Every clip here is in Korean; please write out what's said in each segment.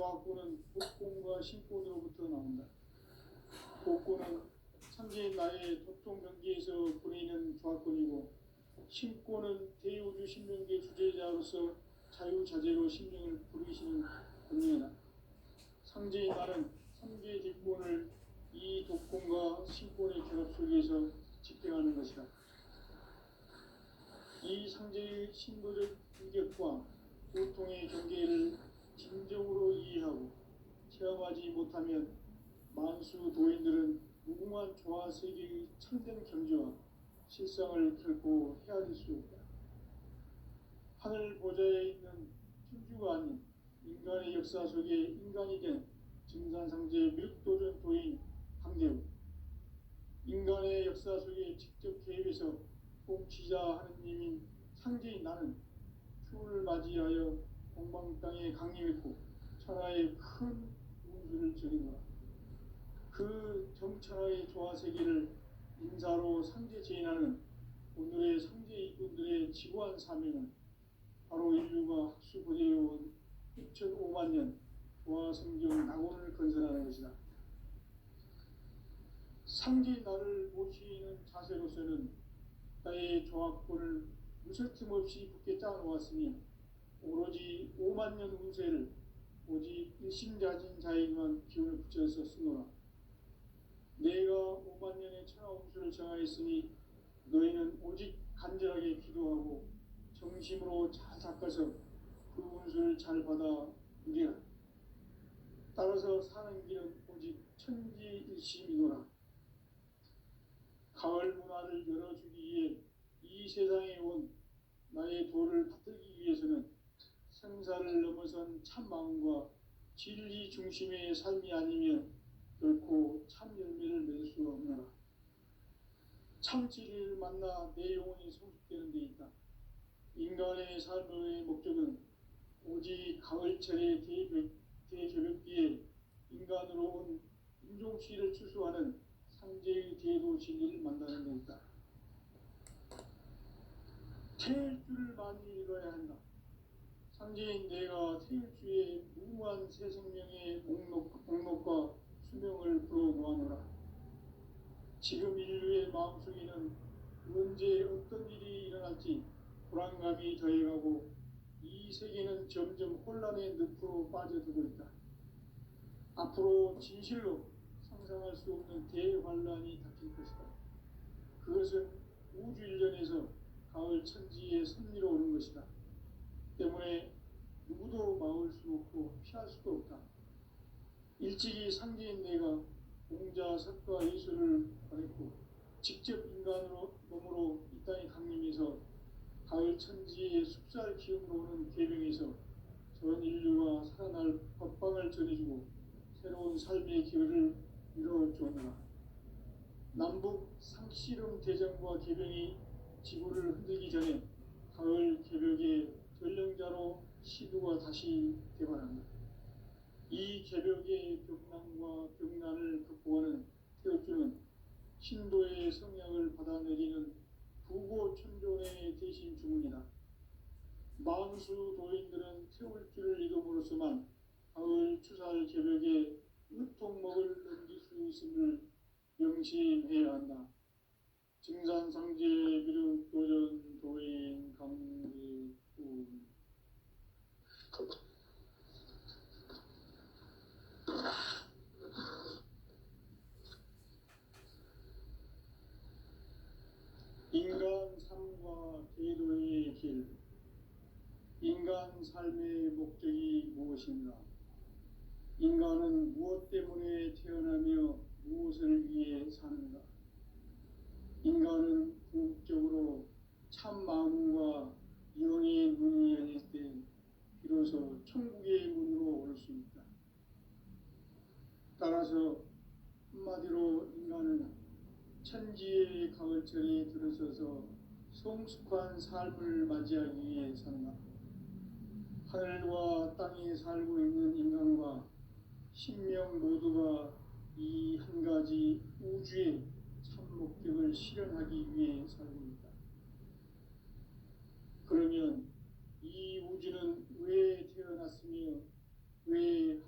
조합구는 복권과 신권으로부터 나온다. 복권은 상제인 나의 도통 경기에서 보내는 조합권이고, 신권은 대우주 신명계 주제자로서 자유자재로 신명을 부르시는 권위다. 상제인 나는 삼계 뒷권을 이 독권과 신권의 결합 속에서 집행하는 것이다. 이 상제의 신도적 인격과 도통의 경계를 진정으로 이해하고 체험하지 못하면 만수 도인들은 무궁한 조화 세계의 참된 경지와 실상을 결코 헤아릴 수 없다. 하늘 보좌에 있는 천주가 아닌 인간의 역사 속에 인간이 된 증산상제 밀도전 도인 강대우, 인간의 역사 속에 직접 개입해서 통치자 하느님인 상제인 나는 추를 맞이하여 동방 땅에 강림했고 천하의 큰 운수를 전이노라. 그 정천하의 조화세계를 인사로 상제 제인하는 오늘의 상제 이꾼들의 지구한 사명은 바로 인류가 학수고대해온 6,500만 년 조화성경 낙원을 건설하는 것이다. 상제인 나를 모시는 자세로서는 나의 조합권을 무설틈 없이 굳게 짜놓았으니 오로지 5만 년 운세를 오직 일심자진 자에게만 기운을 붙여서 쓰노라. 내가 5만 년의 천하 운수를 정하였으니 너희는 오직 간절하게 기도하고 정심으로 잘 닦아서 그 운수를 잘 받아 누리라. 따라서 사는 길은 오직 천지일심이노라. 가을 문화를 열어주기 위해 이 세상에 온 나의 도를 받들기 위해서는 생사를 넘어선 참 마음과 진리 중심의 삶이 아니면 결코 참 열매를 맺을 수 없노라. 참 진리를 만나 내 영혼이 성숙되는 데 있다. 인간의 삶의 목적은 오직 가을철의 대개벽기에 인간으로 온 인종씨를 추수하는 상제의 대도 진리를 만나는 데 있다. 태일주를 많이 읽어야 한다. 상제인 내가 태일주의 무궁한 새 생명의 목록과 수명을 불어놓아노라. 지금 인류의 마음속에는 언제 어떤 일이 일어날지 불안감이 더해가고 이 세계는 점점 혼란의 늪으로 빠져들고 있다. 앞으로 진실로 상상할 수 없는 대환란이 닥칠 것이다. 그것은 우주 일련에서 가을 천지의 섭리로 오는 것이다. 때문에 누구도 막을 수 없고 피할 수도 없다. 일찍이 상제인 내가 공자, 석가, 예수를 보냈고 직접 인간으로 몸으로 이 땅에 강림해서 가을 천지의 숲살 기운으로 오는 계명에서 전 인류가 살아날 법방을 전해주고 새로운 삶의 기회를 이뤄주었노라. 남북 상씨름 대전과 계병이 지구를 흔들기 전에 가을 개벽의 전령자로 시두가 다시 개발한다. 이 개벽의 벽난과 벽난을 극복하는 태엽주는 신도의 성약을 받아내리는 부고천존의 대신 주문이다. 만수 도인들은 태울주를 이름으로서만 가을 추살 개벽에 으통먹을 넘길 수 있음을 명심해야 한다. 증산상제 비륵도전 도인 강대훈. 인간 삶과 계도의 길. 인간 삶의 목적이 무엇인가? 인간은 무엇 때문에 태어나며 무엇을 위해 사는가? 인간은 궁극적으로 참 마음과 영의 문이 열릴 때 비로소 천국의 문으로 오를 수 있다. 따라서 한마디로 인간은 천지의 가을철에 들어서서 성숙한 삶을 맞이하기 위해 산다. 하늘과 땅에 살고 있는 인간과 신명 모두가 이 한 가지 우주의 참 목적을 실현하기 위해 살고 있다. 그러면 이 우주는 왜 태어났으며 왜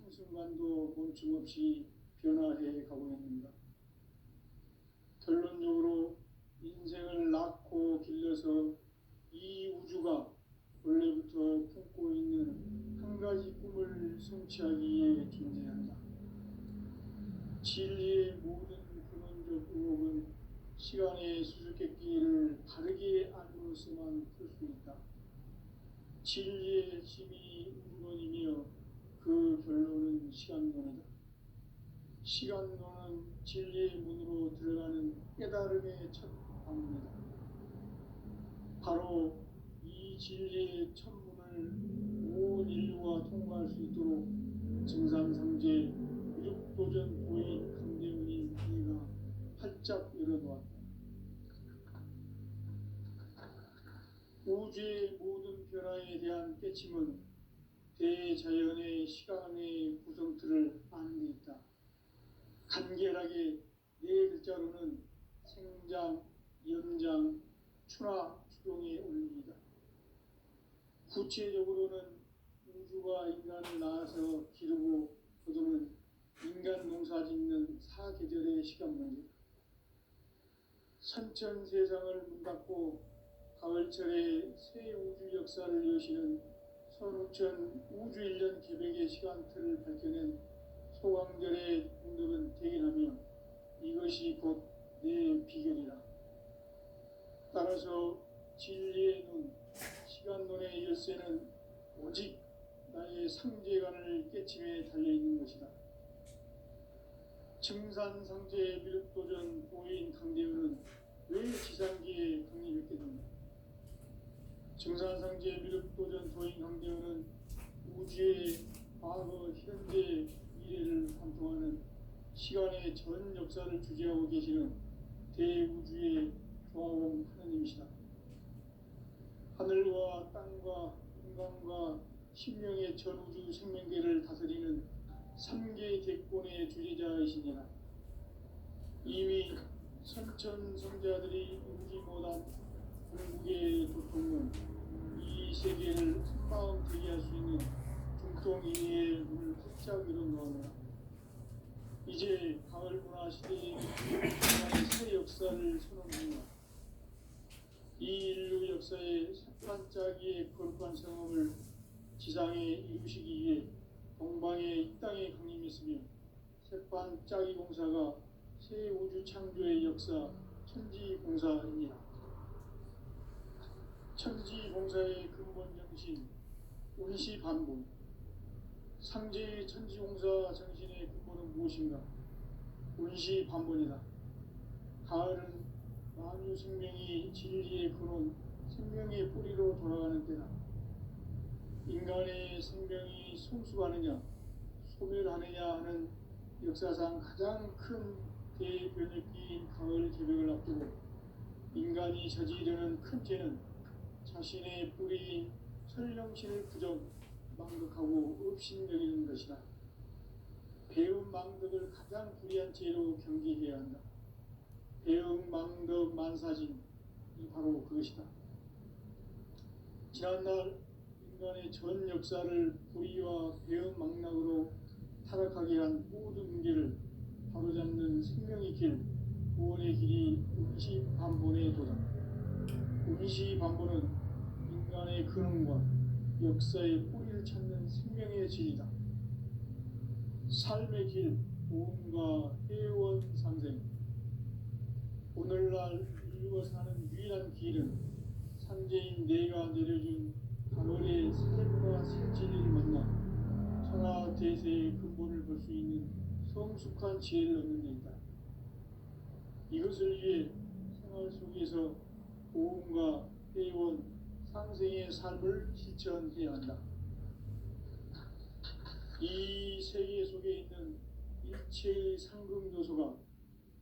거침없이 변화해 가고 있습니다. 결론적으로 인생을 낳고 길러서 이 우주가 원래부터 품고 있는 한 가지 꿈을 성취하기 위해 존재한다. 진리의 모든 근원적 의혹은 시간의 수수께끼를 바르게 알므로서만 풀 수 있다. 진리의 핵심이 우주론이며 그 결론은 시간론이다. 시간론은 진리의 문으로 들어가는 깨달음의 첫 방문이다. 바로 이 진리의 첫 문을 온 인류가 통과할 수 있도록 증산상제 육도전 도인 강대훈이 이가 활짝 열어놓았다. 우주의 모든 변화에 대한 깨침은 대자연의 시간의 구성틀을 아는 데 있다. 간결하게 네 글자로는 생장, 연장, 추나 추동의 원리이다. 구체적으로는 우주가 인간을 낳아서 기르고 거두는 인간 농사 짓는 사계절의 시간 문제다. 선천 세상을 문 닫고 가을철에 새 우주 역사를 여시는 선우천 우주 1년 계백의 시간틀을 밝혀낸 소강절의 공덕은 대견하며 이것이 곧 내 비결이라. 따라서 진리의 눈, 시간론의 열쇠는 오직 나의 상제관을 깨침에 달려있는 것이다. 증산상제 미륵도전 보인 강대훈은 왜 지상기에 강림했겠는가? 증산상제 미륵도전 도인 강대훈은 우주의 과거, 현재, 미래를 관통하는 시간의 전 역사를 주재하고 계시는 대우주의 조화원 하느님이시다. 하늘과 땅과 인간과 신명의 전우주 생명계를 다스리는 3개 대권의 주재자이시니라. 이미 선천성자들이 이루지 못한 궁극의 도통은 이 세계를 한마음 되게 할 수 있는 중통인의의 문을 활짝 열어놓았노라. 이제 가을 문화 시대의 새 역사를 선언합니다. 이 인류 역사의 새반짝이의 거룩한 성험을 지상에 이루시기 위해 동방의 이 땅에 강림했으며 새반짝이 공사가 새 우주 창조의 역사 천지공사입니다. 천지공사의 근본 정신 운시반본. 상제의 천지공사 정신의 근본은 무엇인가? 운시반본이다. 가을은 만유 생명이 진리의 근원, 생명의 뿌리로 돌아가는 때다. 인간의 생명이 성숙하느냐, 소멸하느냐 하는 역사상 가장 큰 대변혁기인 가을 계백을 앞두고 인간이 저지르는 큰 죄는 자신의 뿌리인 설령신을 부정, 망덕하고 업신여기는 것이다. 배움 망덕을 가장 불의한 죄로 경계해야 한다. 배움 망덕 만사진이 바로 그것이다. 지난날 인간의 전 역사를 불의와 배움 망락으로 타락하게 한 모든 문제를 바로잡는 생명의 길, 구원의 길이 운시반본의 도다. 운시반본은 인간의 근원과 역사의 뿌리를 찾는 생명의 진이다. 삶의 길, 보험과 회원 상생. 오늘날 인류가 사는 유일한 길은 상제인 내가 내려준 가을의 삶과 새 진리를 만나 천하 대세의 근본을 볼 수 있는 성숙한 지혜를 얻는 데이다. 이것을 위해 생활 속에서 보험과 회원, 상생의 삶을 실천해야 한다. 이 세계 속에 있는 일체의 상급 요소가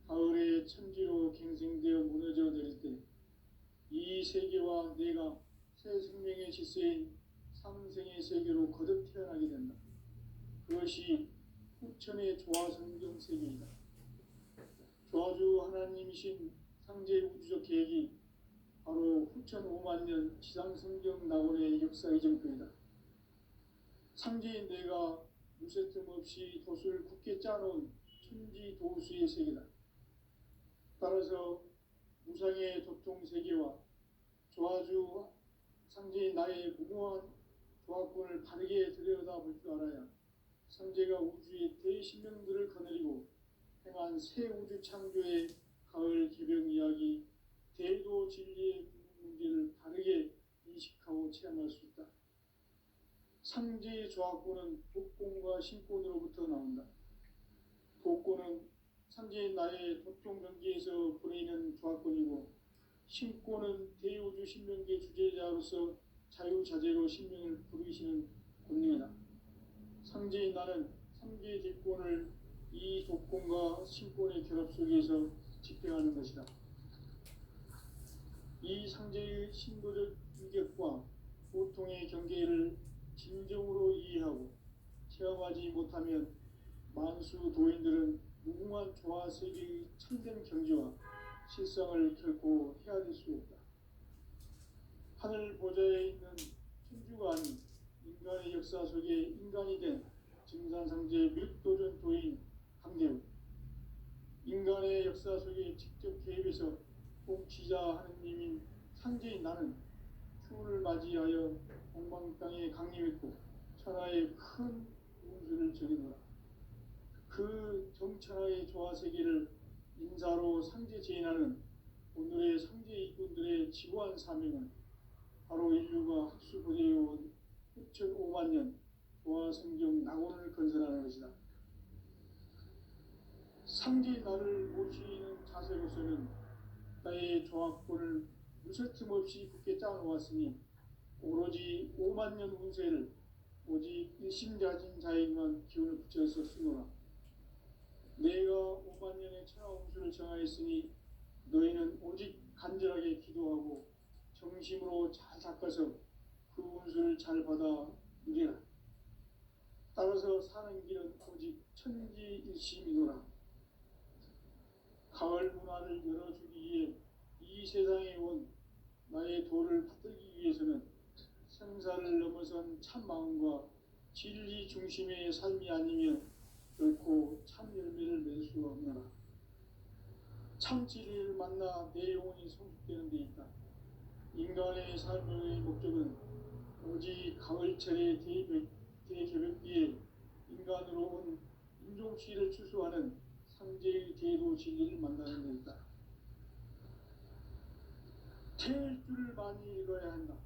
가을의 천지로 갱생되어 무너져 내릴 때 이 세계와 내가 새 생명의 질서인 상생의 세계로 거듭 태어나게 된다. 그것이 후천의 조화성경 세계이다. 조화주 하나님이신 상제 우주적 계획이 바로 후천 5만 년 지상성경 낙원의 역사 이정표이다. 상제인 내가 무쇠틈 없이 돛을 굳게 짜놓은 천지 도수의 세계다. 따라서 무상의 도통 세계와 조화주 상제인 나의 무궁한 조합권을 바르게 들여다볼 줄 알아야 상제가 우주의 대신명들을 거느리고 행한 새 우주 창조의 가을 개병 이야기, 대도 진리의 문제를 바르게 인식하고 체험할 수 있다. 상제의 조합권은 독권과 신권으로부터 나온다. 독권은 상제인 나의 도통 경계에서 보내는 조합권이고, 신권은 대우주 신명계 주제자로서 자유자재로 신명을 부르시는 권능이다. 상제인 나는 상제의 대권을 이 독권과 신권의 결합 속에서 집행하는 것이다. 이 상제의 신도적 위격과 보통의 경계를 진정으로 이해하고 체험하지 못하면 만수 도인들은 무궁한 조화 세계의 참된 경지와 실상을 결코 헤아릴 수 없다. 하늘 보좌에 있는 천주가 아닌 인간의 역사 속에 인간이 된 증산상제 멸도전 도인 강대우, 인간의 역사 속에 직접 개입해서 통치자 하느님인 상제인 나는 추운을 맞이하여 동방 땅에 강림했고 천하의 큰 운수를 전해노라. 그 정천하의 조화 세계를 인사로 상제 제인하는 오늘의 상제 일꾼들의 지고한 사명은 바로 인류가 학수부대해온 6,500만 년 조화 성경 낙원을 건설하는 것이다. 상제 나를 모시는 자세로서는 나의 조합권을 무쇠틈 없이 굳게 짜놓았으니 오로지 5만 년 운세를 오직 일심자진 자에게만 기운을 붙여서 쓰노라. 내가 5만 년의 천하 운수를 정하였으니 너희는 오직 간절하게 기도하고 정심으로 잘 닦아서 그 운수를 잘 받아 누리라. 따라서 사는 길은 오직 천지일심이노라. 가을 문화를 열어주기 위해 이 세상에 온 나의 도를 받들기 위해서는 생사를 넘어선 참 마음과 진리 중심의 삶이 아니면 결코 참 열매를 맺을 수 없노라. 참 진리를 만나 내 영혼이 성숙되는 데 있다. 인간의 삶의 목적은 오직 가을철의 대개벽기에 인간으로 온 인종시를 추수하는 상제의 대도 진리를 만나는 데 있다. 태일주를 많이 읽어야 한다.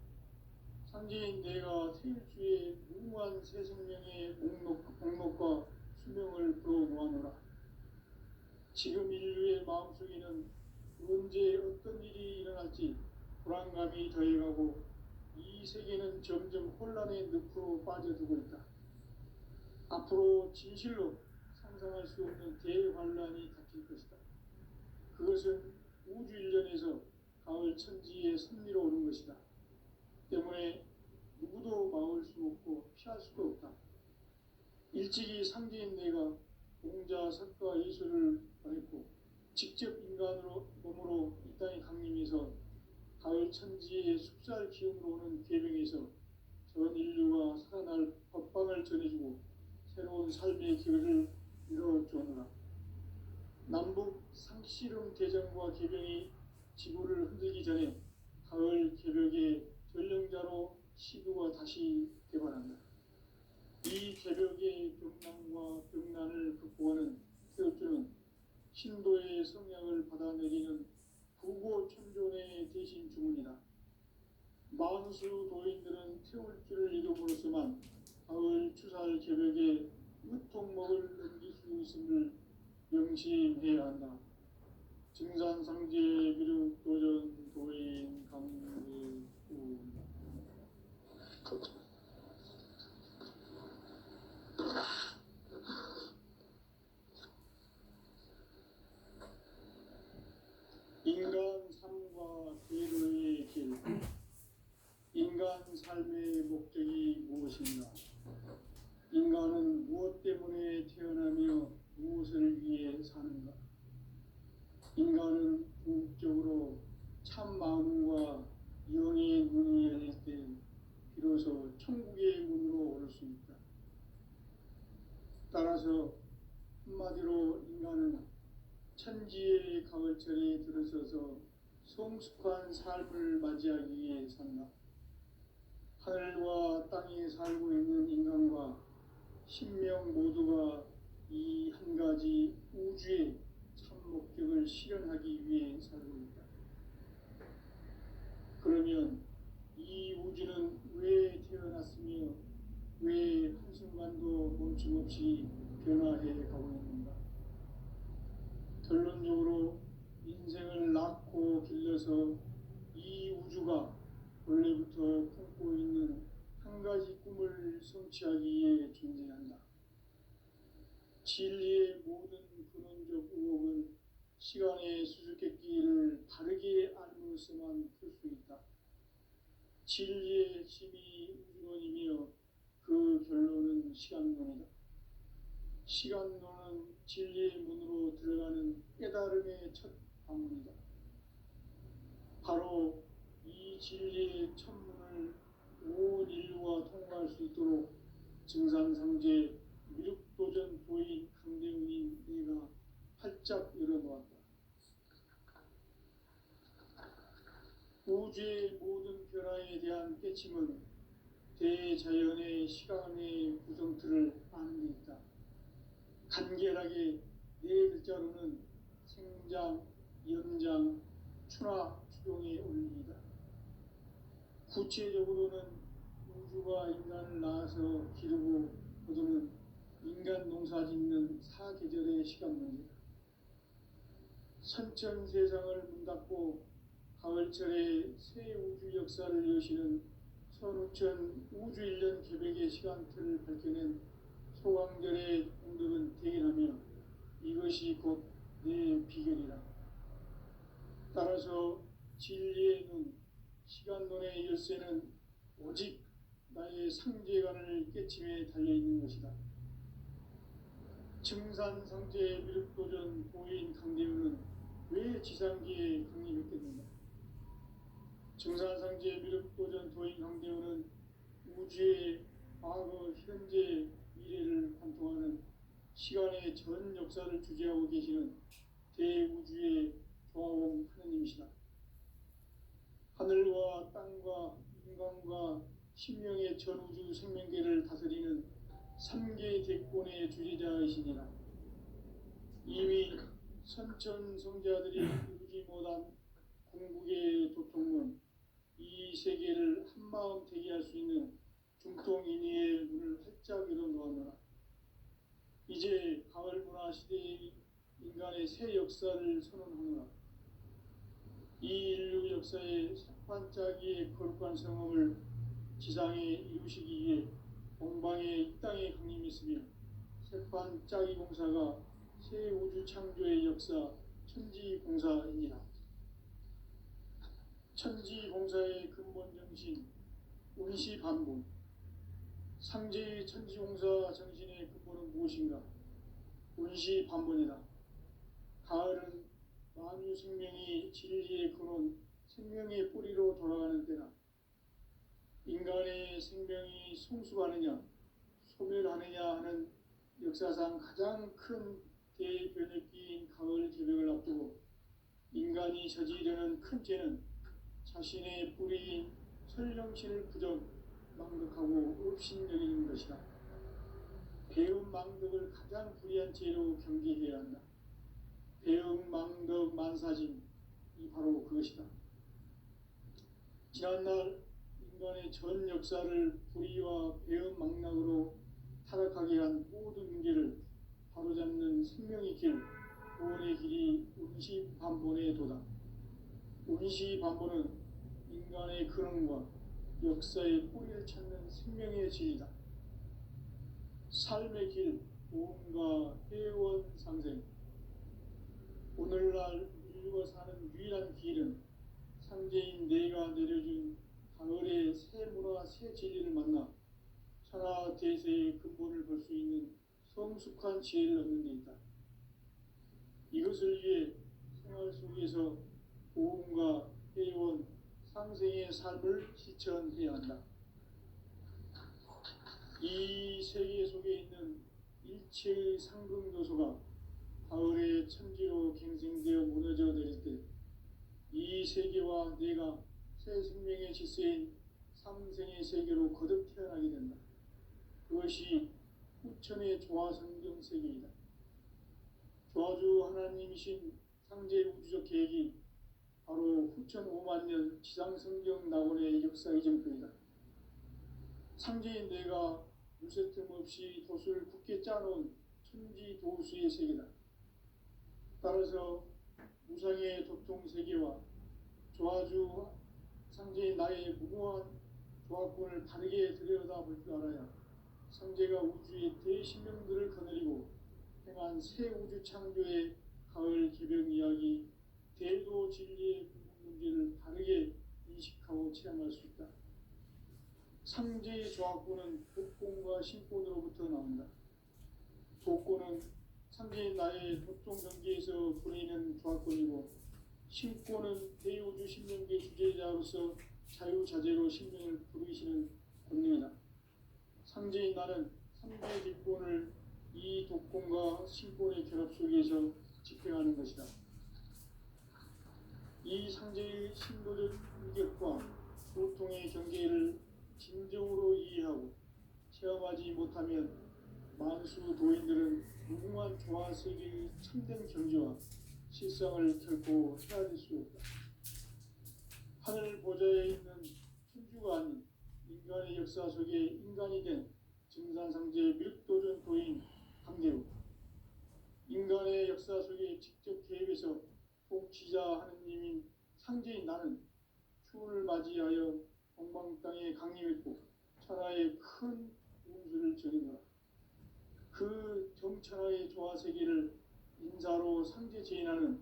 상제인 내가 태일주의 무궁한 새 생명의 목록과 수명을 불어놓아노라. 지금 인류의 마음속에는 언제 어떤 일이 일어날지 불안감이 더해가고 이 세계는 점점 혼란의 늪으로 빠져들고 있다. 앞으로 진실로 상상할 수 없는 대환란이 닥칠 것이다. 그것은 우주 일련에서 가을 천지에 선미로 오는 것이다. 때문에 누구도 막을 수 없고 피할 수도 없다. 일찍이 상제인 내가 공자, 석가, 예술을 보냈고 직접 인간으로 몸으로 이 땅에 강림해서 가을 천지의 숲살 기운으로 오는 계병에서 전 인류가 살아날 법방을 전해주고 새로운 삶의 기회를 이뤄주노라. 남북 상씨름 대전과 계병이 지구를 흔들기 전에 가을 개벽의 전령자로 시도가 다시 개발한다. 이 개벽의 병난과 병난을 극복하는 태엽주는 신도의 성향을 받아내리는 부고천존의 대신 주문이다. 만수 도인들은 태울주를 이름으로서만 가을 추살 개벽에 으통먹을 넘길 수 있음을 명심해야 한다. 증산상제 비륙 도전 도인 강대우. 인간 삶과 대로의 길. 인간 삶의 목적이 무엇인가? 인간은 무엇 때문에 태어나며 무엇을 위해 사는가? 인간은 궁극적으로 참 마음과 성숙한 삶을 맞이하기 위해 산다. 하늘과 땅에 살고 있는 인간과 신명 모두가 이 한 가지 우주의 참 목적을 실현하기 위해 살고 있다. 그러면 이 우주는 왜 태어났으며 왜 한순간도 멈춤없이 변화해 가고 있는가? 결론적으로 인생을 낳고 길러서 이 우주가 원래부터 품고 있는 한 가지 꿈을 성취하기 위해 존재한다. 진리의 모든 근원적 의혹은 시간의 수수께끼를 바르게 알므로써만 풀 수 있다. 진리의 핵심이 우주론이며 그 결론은 시간론이다. 시간론은 진리의 문으로 들어가는 깨달음의 첫 방문이다. 바로 이 진리의 첫문을 온 인류가 통과할 수 있도록 증산상제 미륵도전 도인 강대훈인 내가 활짝 열어놓았다. 우주의 모든 변화에 대한 깨침은 대자연의 시간의 구성틀을 아는 데 있다. 간결하게 네 글자로는 생장, 연장, 추나 추동의 원리이다. 구체적으로는 우주가 인간을 낳아서 기르고 거두는 인간 농사 짓는 사계절의 시간 문제다. 선천 세상을 문 닫고 가을철에 새 우주 역사를 여시는 선우천 우주 1년 계백의 시간틀을 밝혀낸 소강절의 공덕은 대견하며 이것이 곧 내 비결이라. 따라서 진리의 눈, 시간론의 열쇠는 오직 나의 상제관을 깨침에 달려있는 것이다. 증산상제 미륵도전 도인 강대훈은 왜 지상기에 강림했겠는가? 증산상제 미륵도전 도인 강대훈은 우주의 과거, 현재, 미래를 관통하는 시간의 전 역사를 주재하고 계시는 대우주의 조화원 하느님이시다. 하늘과 땅과 인간과 신명의 전우주 생명계를 다스리는 3개 대권의 주재자이시니라. 이미 선천 성자들이 이루지 못한 궁극의 도통문, 이 세계를 한마음 되게 할 수 있는 중통인의의 문을 활짝 열어놓았노라. 이제 가을 문화 시대의 인간의 새 역사를 선언하노라. 이 인류 역사의 새반짝이의 거룩한 성험을 지상에 이루시기 위해 동방의 이 땅에 강림했으며 새반짝이 공사가 새 우주 창조의 역사 천지공사이니라. 천지공사의 근본 정신 운시반복. 상제의 천지공사 정신의 근본은 무엇인가? 운시반복이다. 가을은 만유 생명이 진리의 근원, 생명의 뿌리로 돌아가는 때다. 인간의 생명이 성숙하느냐, 소멸하느냐 하는 역사상 가장 큰 대변혁기인 가을 개벽을 앞두고 인간이 저지르는 큰 죄는 자신의 뿌리인 설령신을 부정, 망덕하고 업신여기는 것이다. 배움 망덕을 가장 불의한 죄로 경계해야 한다. 배움 망덕 만사짐, 이 바로 그것이다. 지난날 인간의 전 역사를 불의와 배움 망락으로 타락하게 한 모든 문제를 바로잡는 생명의 길, 구원의 길이 운시반본의 도다. 운시반본은 인간의 근원과 역사의 뿌리를 찾는 생명의 진리다. 삶의 길, 보험과 회원 상생. 오늘날 인류가 사는 유일한 길은 상제인 내가 내려준 가을의 새 문화, 새 진리를 만나 천하 대세의 근본을 볼 수 있는 성숙한 지혜를 얻는 데 있다. 이것을 위해 생활 속에서 보험과 회원, 상생의 삶을 실천해야 한다. 이 세계 속에 있는 일체의 상승 요소가 가을의 천지로 갱생되어 무너져 내릴 때 이 세계와 내가 새 생명의 질서인 삼생의 세계로 거듭 태어나게 된다. 그것이 후천의 조화성경 세계이다. 조화주 하나님이신 상제 우주적 계획이 바로 후천 5만 년 지상성경 낙원의 역사 이정표이다. 상제인 내가 물새 틈 없이 돛을 굳게 짜놓은 천지 도수의 세계다. 따라서 무상의 도통 세계와 조화주 상제인 나의 무궁한 조화권을 바르게 들여다볼 줄 알아야 상제가 우주의 대신명들을 거느리고 행한 새 우주 창조의 가을 개벽 이야기, 대도 진리의 문제를 바르게 인식하고 체험할 수 있다. 상제의 조화권은 독권과 신권으로부터 나온다. 독권은 상제인 나의 도통 경계에서 부리는 조화권이고, 신권은 대우주 신명계 주제자로서 자유자재로 신명을 부르시는 권능이다. 상제인 나는 상제 직권을 이 독권과 신권의 결합 속에서 집행하는 것이다. 이 상제의 신도적 인격과 도통의 경계를 진정으로 이해하고 체험하지 못하면 만수 도인들은 무궁한 조화 세계의 참된 경지와 실상을 결코 헤아릴 수 없다. 하늘 보좌에 있는 천주가 아닌 인간의 역사 속에 인간이 된 증산상제 밀도전 도인 강대우, 인간의 역사 속에 직접 개입해서 통치자 하느님인 상제인 나는 추운을 맞이하여 동방 땅에 강림했고 천하의 큰 운수를 전해노라. 그 정천하의 조화 세계를 인사로 상제 제인하는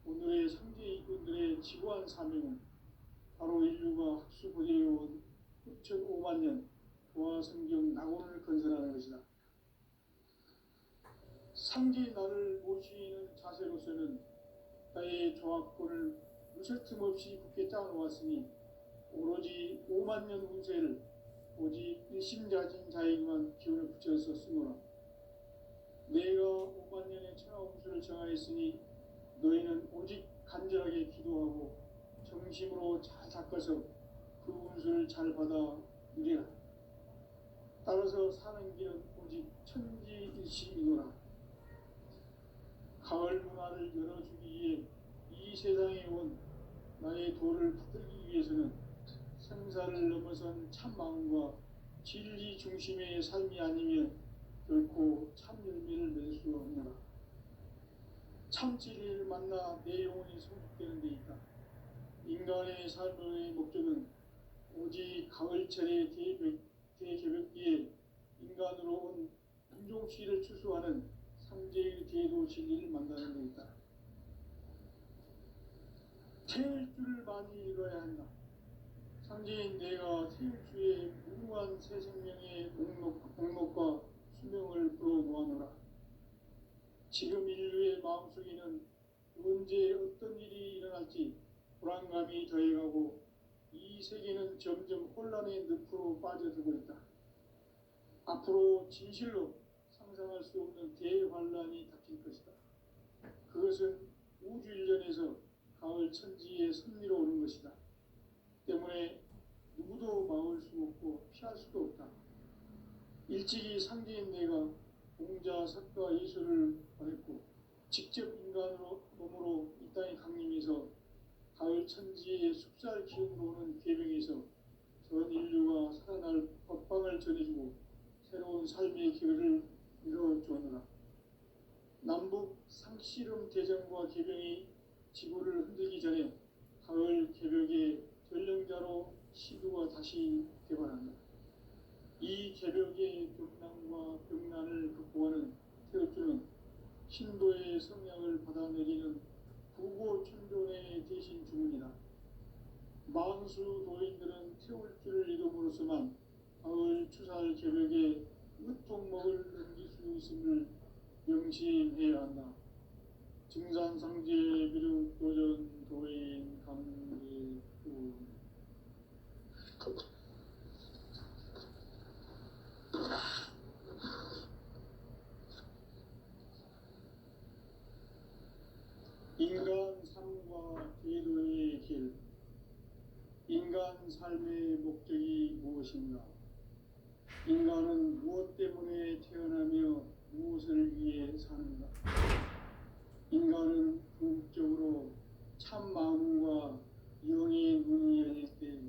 오늘의 상제 이꾼들의 지구한 사명은 바로 인류가 학수고대해온 후천 5만 년 조화 성경 낙원을 건설하는 것이다. 상제인 나를 모시는 자세로서는 나의 조화권을 무색 틈 없이 굳게 짜놓았으니 오로지 5만 년 운세를 오직 일심자진 자에게만 기운을 붙여서 쓰노라. 내가 5만 년의 천하 운수를 정하였으니 너희는 오직 간절하게 기도하고 정심으로 잘 닦아서 그 운수를 잘 받아 누리라. 따라서 사는 길은 오직 천지일심이노라. 가을 문화를 열어주기 위해 이 세상에 온 나의 도를 붙들기 위해서는 생사를 넘어선 참 마음과 진리 중심의 삶이 아니면 결코 참 열매를 맺을 수 없노라. 참 진리를 만나 내 영혼이 성숙되는 데 있다. 인간의 삶의 목적은 오직 가을철의 대개벽기에 인간으로 온 인종시를 추수하는 상제의 대도 진리를 만나는 데 있다. 태울 줄을 많이 읽어야 한다. 상제인 내가 태울주의 무궁한 새 생명의 목록과 수명을 불어놓아노라. 지금 인류의 마음속에는 언제 어떤 일이 일어날지 불안감이 더해가고 이 세계는 점점 혼란의 늪으로 빠져들고 있다. 앞으로 진실로 상상할 수 없는 대환란이 닥칠 것이다. 그것은 우주 일련에서 가을 천지의 섭리로 오는 것이다. 때문에 누구도 막을 수 없고 피할 수도 없다. 일찍이 상제인 내가 공자, 석가, 예술을 보냈고 직접 인간으로 몸으로 이 땅에 강림해서 가을 천지의 숲살 기운으로 오는 계명에서 전 인류가 살아날 법방을 전해주고 새로운 삶의 기회를 이뤄주었노라. 남북 상씨름 대전과 개병이 지구를 흔들기 전에 가을 개벽의 전령자로 시도가 다시 개발한다. 이 개벽의 격난과 병난을 극복하는 태엽주는 신도의 성량을 받아내리는 부고천존의 대신 주문이다. 만수 도인들은 태울주를 이름으로서만 가을 추살 개벽에 으통목을 넘길 수 있음을 명심해야 한다. 증산상제 미륵도전 도인 강대우. 인간 삶과 제도의 인간 삶의 목적이 무엇인가? 인간은 무엇 때문에 태어나며 무엇을 위해 사는가? 인간은 궁극적으로 참 마음과 영의 문이 열릴 때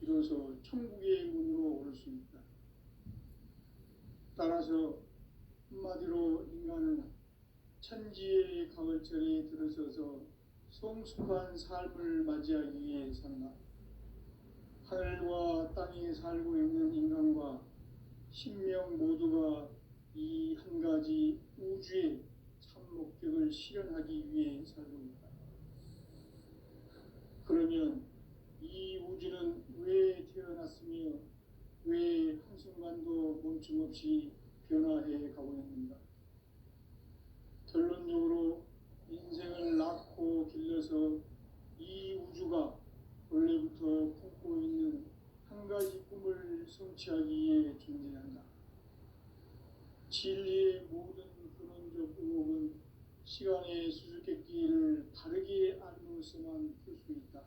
비로소 천국의 문으로 올 수 있다. 따라서 한마디로 인간은 천지의 가을철에 들어서서 성숙한 삶을 맞이하기 위해 산다. 하늘과 땅에 살고 있는 인간과 신명 모두가 이 한 가지 우주의 참 목적을 실현하기 위해 살고 있다. 그러면 이 우주는 왜 태어났으며 왜 한순간도 멈춤 없이 변화해 가고 있는가? 결론적으로 인생을 낳고 길러서 이 우주가 원래부터 품고 있는 한 가지 꿈을 성취하기 위해 존재한다. 진리의 모든 근원적 의혹은 시간의 수수께끼를 바르게 알므로서만 풀 수 있다.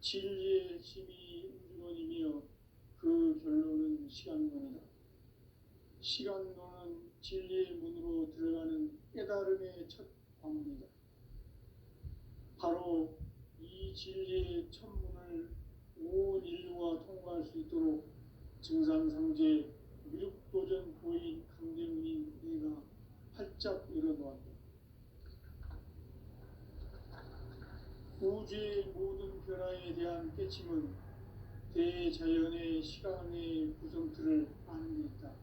진리의 핵심이 우주론이며 그 결론은 시간론이다. 시간론은 진리의 문으로 들어가는 깨달음의 첫 관문이다. 바로 이 진리의 첫 문을 온 인류가 통과할 수 있도록 증산상제 미륵도전 고인 강대문인 내가 활짝 열어놓았다. 우주의 모든 변화에 대한 깨침은 대자연의 시간의 구성틀을 아는 데 있다.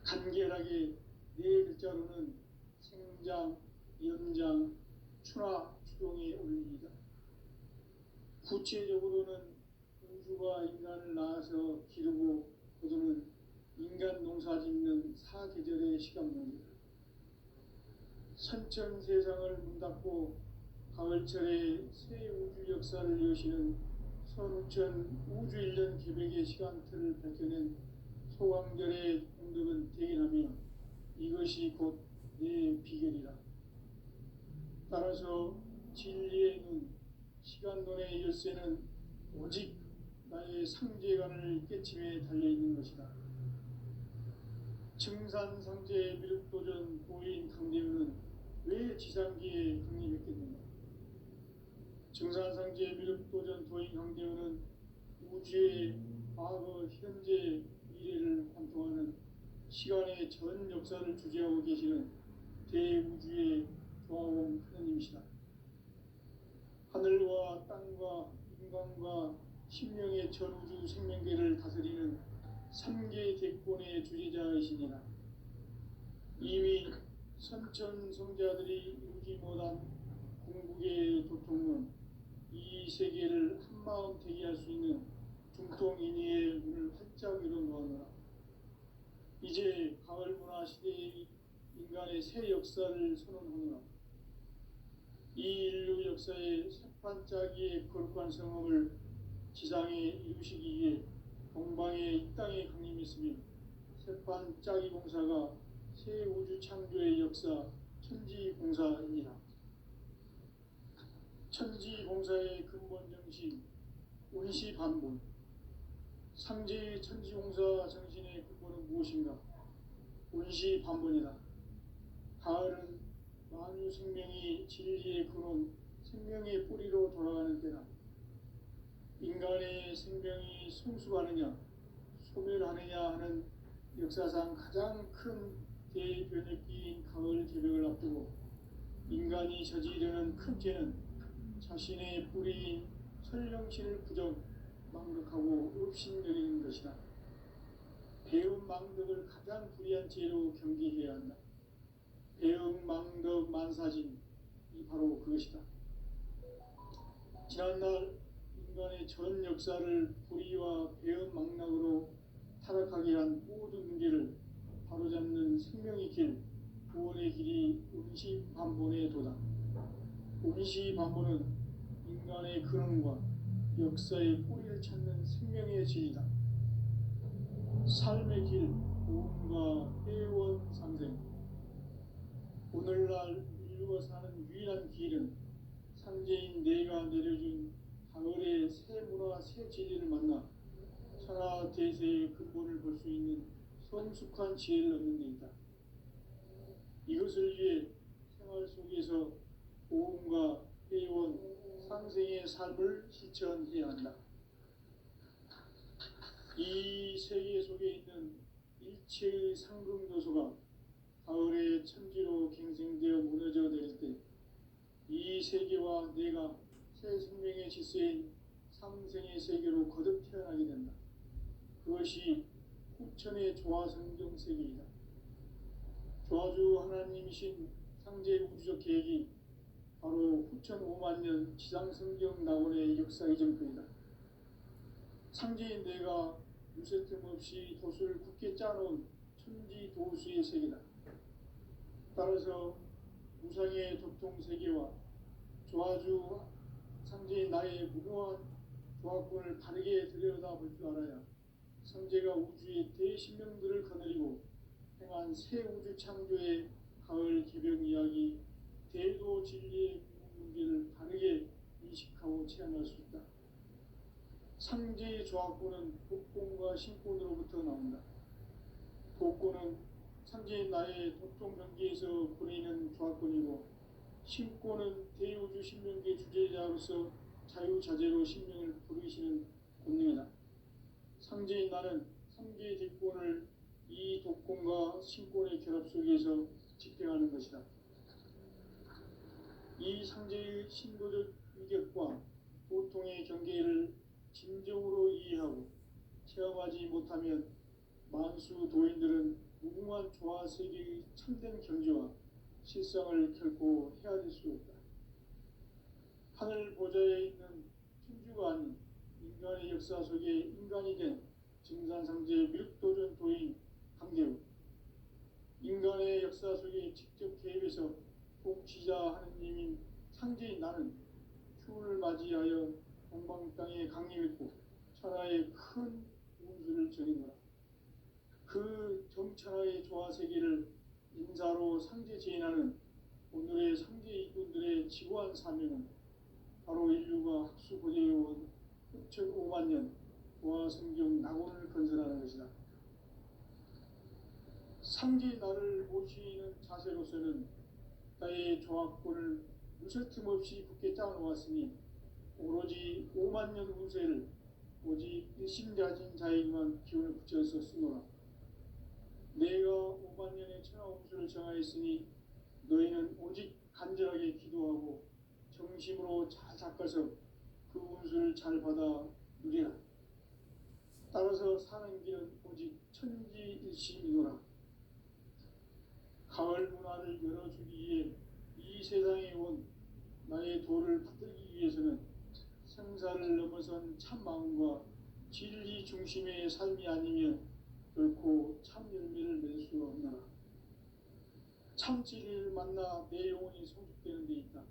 간결하게 네 글자로는 생장, 연장, 추나 추동의 원리이다. 구체적으로는 우주가 인간을 낳아서 기르고 거두는 인간 농사 짓는 사계절의 시간론이다. 선천 세상을 문 닫고 가을철에 새 우주 역사를 여시는 선우천 우주 1년 계백의 시간틀을 밝혀낸 소강절의 공덕은 대견하며 이것이 곧 내 비결이라. 따라서 진리의 눈, 시간론의 열쇠는 오직 나의 상제관을 깨침에 달려있는 것이다. 증산상제 미륵도전 고인 강대문은 왜 지상기에 강림했겠는가? 증산상제 미륵도전 도인 강대문은 우주의 과거, 현재, 미래를 관통하는 시간의 전 역사를 주재하고 계시는 대우주의 조화원 하느님이시다. 하늘과 땅과 인간과 신명의 전우주 생명계를 다스리는 3개 대권의 주제자이시니라. 이미 선천성자들이 이루지 못한 궁극의 도통은 이 세계를 한마음 대기할 수 있는 중통인의의 문을 활짝 열어놓았노라. 이제 가을 문화 시대의 인간의 새 역사를 선언하노라. 이 인류 역사의 새판짜기의 거룩한 성험을 지상에 이루시기 위해 동방의 이 땅에 강림했으며 새판짜기 공사가 새 우주 창조의 역사 천지공사이니라. 천지공사의 근본 정신 운시반본. 상제의 천지공사 정신의 근본은 무엇인가? 운시반본이다. 가을은 만유 생명이 진리의 근원, 생명의 뿌리로 돌아가는 때다. 인간의 생명이 성숙하느냐, 소멸하느냐 하는 역사상 가장 큰 대변혁기인 가을 개벽을 앞두고 인간이 저지르는 큰 죄는 자신의 뿌리인 설령신을 부정, 망덕하고 업신여기는 것이다. 배움 망덕을 가장 불의한 죄로 경계해야 한다. 배움 망덕 만사진이 바로 그것이다. 지난날 인간의 전 역사를 불의와 배움 망락으로 타락하게 한 모든 문제를 바로잡는 생명의 길, 구원의 길이 운시반본의 도다. 운시반본은 인간의 근원과 역사의 뿌리를 찾는 생명의 진이다. 삶의 길, 구원과 회원 상생. 오늘날 인류가 사는 유일한 길은 상제인 내가 내려준 가을의 새 진리와 새 진리를 만나 천하 대세의 근본을 볼 수 있는 성숙한 지혜를 얻는 데 있다. 이것을 위해 생활 속에서 보험과 회원, 상생의 삶을 실천해야 한다. 이 세계 속에 있는 일체의 상금도소가 가을의 천지로 갱생되어 무너져 내릴 때 이 세계와 내가 새 생명의 질서인 상생의 세계로 거듭 태어나게 된다. 그것이 후천의 조화성경 세계이다. 조화주 하나님이신 상제 우주적 계획이 바로 후천 5만 년 지상성경 낙원의 역사 이전편이다. 상제인 내가 무쇠 틈 없이 도수를 굳게 짜놓은 천지 도수의 세계다. 따라서 무상의 도통세계와 조화주 상제인 나의 무궁한 조화권을 바르게 들여다볼 줄 알아야 상제가 우주의 대신명들을 거느리고 행한 새 우주 창조의 가을 기병 이야기, 대도 진리의 문제를 바르게 인식하고 체험할 수 있다. 상제의 조화권은 복권과 신권으로부터 나온다. 복권은 상제인 나의 도통 경계에서 보내는 조화권이고, 신권은 대우주 신명계 주제자로서 자유자재로 신명을 부르시는 권능이다. 상제인 나는 상제의 뒷권을 이 독권과 신권의 결합 속에서 집행하는 것이다. 이 상제의 신도적 위격과 보통의 경계를 진정으로 이해하고 체험하지 못하면 만수 도인들은 무궁한 조화 세계의 참된 경지와 실상을 결코 헤아릴 수 없다. 하늘 보좌에 있는 천주가 아닌 인간의 역사 속에 인간이 된 증산상제의 밀도전 도인 강대우, 인간의 역사 속에 직접 개입해서 통치자 하느님인 상제인 나는 추운을 맞이하여 동방 땅에 강림했고 천하의 큰 운수를 전해노라. 그 정천하의 조화 세계를 인사로 상제 제인하는 오늘의 상제 이군들의 지구한 사명은 바로 인류가 학수 고대해온 후천 5만 년 조화 성경 낙원을 건설하는 것이다. 상제 나를 모시는 자세로서는 나의 조화권을 무쇠 틈 없이 굳게 짜놓았으니 오로지 5만 년 운세를 오직 일심가진 자에게만 기운을 붙여서 쓰노라. 내가 5만 년의 천하 운수를 정하였으니 너희는 오직 간절하게 기도하고 정심으로 잘 닦아서 그 운수를 잘 받아 누리라. 따라서 사는 길은 오직 천지일심이노라. 가을 문화를 열어주기 위해 이 세상에 온 나의 도를 붙들기 위해서는 생사를 넘어선 참 마음과 진리 중심의 삶이 아니면 결코 참 열매를 맺을 수가 없노라. 참 진리를 만나 내 영혼이 성숙되는 데 있다.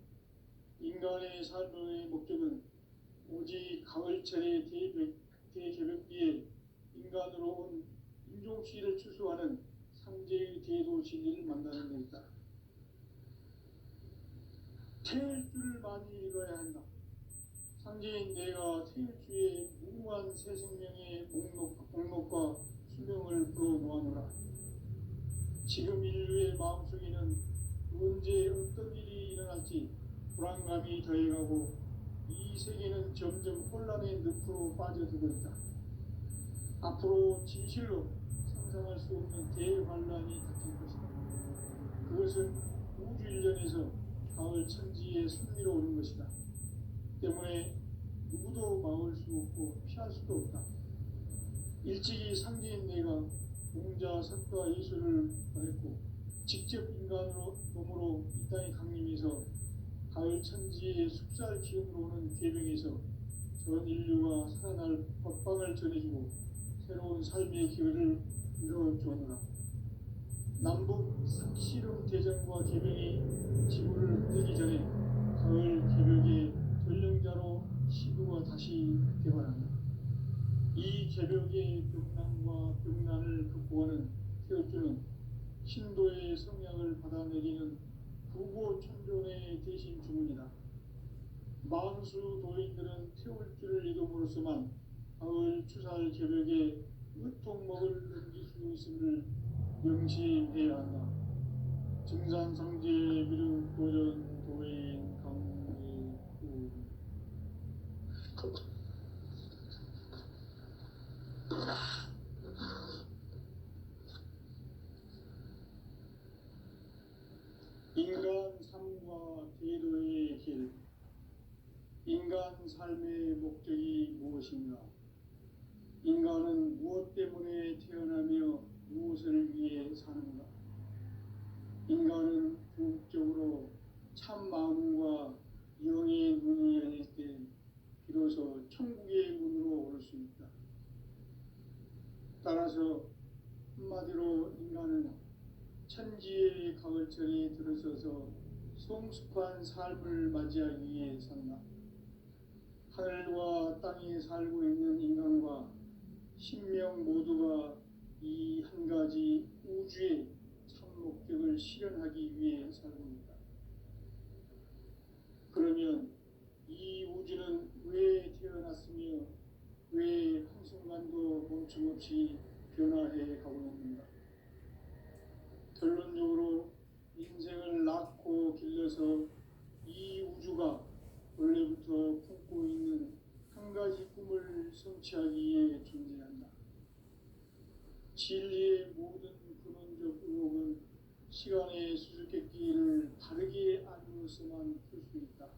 인간의 삶의 목적은 오직 가을철의 대개벽기에 인간으로 온 인종시를 추수하는 상제의 대도 진리를 만나는 데 있다. 태일 줄을 많이 읽어야 한다. 상제인 내가 태일주의 무궁한 새 생명의 목록과 수명을 불어놓아노라. 지금 인류의 마음속에는 언제 어떤 일이 일어날지 불안감이 더해가고 이 세계는 점점 혼란의 늪으로 빠져들고 있다. 앞으로 진실로 상상할 수 없는 대환란이 닥칠 것이다. 그것은 우주 일련에서 가을 천지의 승리로 오는 것이다. 때문에 누구도 막을 수 없고 피할 수도 없다. 일찍이 상제인 내가 공자, 석가, 예수를 보냈고 직접 인간으로 몸으로 이 땅에 강림해서 가을 천지의 숙살 기운으로 오는 계명에서 전 인류가 살아날 법방을 전해주고 새로운 삶의 기회를 이루어주었노라. 남북 상씨름 대전과 계명이 지구를 흔들기 전에 가을 개벽의 전령자로 시구가 다시 개발한다. 이 개벽의 병난과 병난을 극복하는 태어주는 신도의 성약을 받아내리는 부고 천존의 대신 주문이다. 만수 도인들은 태울 줄을 이름으로서만 가을 추살 개벽에 으통먹을 넘길 수 있음을 명심해야 한다. 증산상제 미륵 도전 도인 강제우 인간 삶과 대도의 길. 인간 삶의 목적이 무엇인가? 인간은 무엇 때문에 태어나며 무엇을 위해 사는가? 인간은 궁극적으로 참 마음과 영의 문이 열릴 때 비로소 천국의 문으로 올 수 있다. 따라서 한마디로 인간은 천지의 가을철에 들어서서 성숙한 삶을 맞이하기 위해 산다. 하늘과 땅에 살고 있는 인간과 신명 모두가 이 한 가지 우주의 참 목적을 실현하기 위해 살고 있다. 그러면 이 우주는 왜 태어났으며 왜 한순간도 멈춤없이 변화해 가고 있는가? 결론적으로 인생을 낳고 길러서 이 우주가 원래부터 품고 있는 한 가지 꿈을 성취하기 위해 존재한다. 진리의 모든 근원적 의혹은 시간의 수수께끼를 바르게 알고서만 풀 수 있다.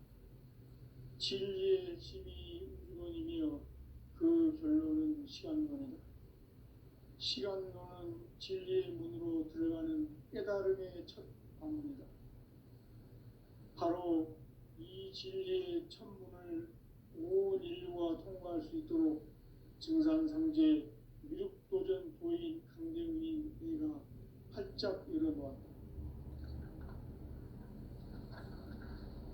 진리의 핵심이 우주론이며 그 결론은 시간론이다. 시간론은 진리의 문으로 들어가는 깨달음의 첫 방문이다. 바로 이 진리의 천문을 온 인류가 통과할 수 있도록 증산상제 미륵도전 도인 강대훈이 내가 활짝 열어놓았다.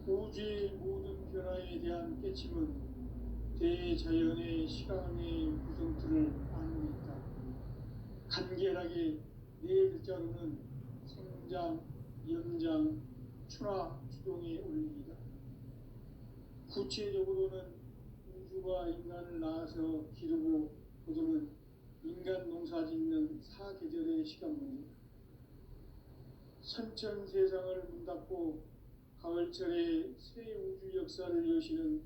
우주의 모든 변화에 대한 깨침은 대자연의 시간의 구성틀을 아는 데 있다. 간결하게 네 글자로는 생장, 연장, 추나 추동의 원리이다. 구체적으로는 우주가 인간을 낳아서 기르고 거두는 인간 농사 짓는 사계절의 시간 문제다. 선천 세상을 문 닫고 가을철에 새 우주 역사를 여시는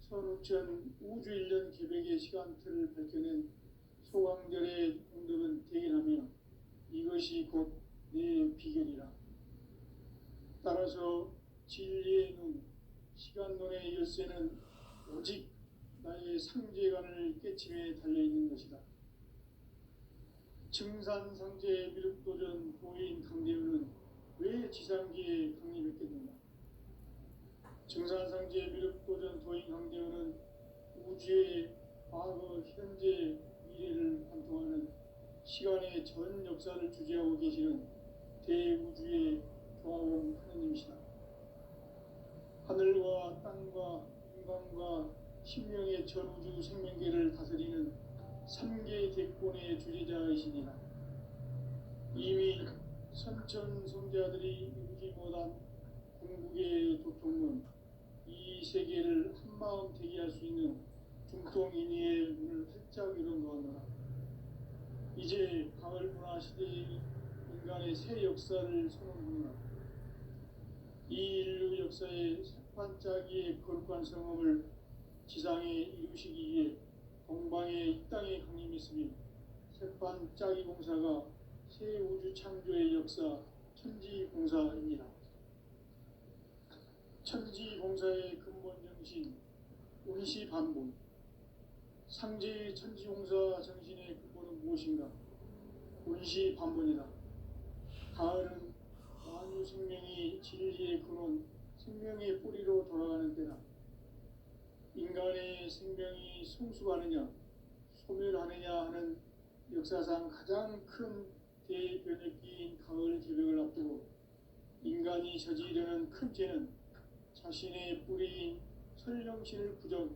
선우천 우주 1년 개백의 시간틀을 밝혀낸 소강절의 공덕은 대견하며 이것이 곧 내 비결이라. 따라서 진리의 눈, 시간론의 열쇠는 오직 나의 상제관을 깨침에 달려있는 것이다. 증산상제 미륵도전 도인 강대훈은 왜 지상기에 강림했겠는가? 증산상제 미륵도전 도인 강대훈은 우주의 과거, 현재, 미래를 관통하는 시간의 전 역사를 주재하고 계시는 대우주의 교화원 하느님이시다. 하늘과 땅과 인간과 신명의 전우주 생명계를 다스리는 3개 대권의 주재자이시니라. 이미 선천성자들이 이루지 못한 궁극의 도통문, 이 세계를 한마음 되게 할 수 있는 중통인의의 문을 활짝 열어놓았노라. 이제 가을 문화 시대의 인간의 새 역사를 선언하노라. 이 인류 역사의 새반짝이의 거룩한 성험을 지상에 이루시기 위해 동방의 이 땅에 강림했으며 새반짝이 공사가 새 우주 창조의 역사 천지공사입니다. 천지공사의 근본 정신 운시반본. 상제의 천지공사 정신의 근본은 무엇인가? 운시반본이다. 가을은 만유 생명이 진리의 근원, 생명의 뿌리로 돌아가는 때다. 인간의 생명이 성숙하느냐, 소멸하느냐 하는 역사상 가장 큰 대변혁기인 가을 개벽을 앞두고 인간이 저지르는 큰 죄는 자신의 뿌리인 설령신을 부정,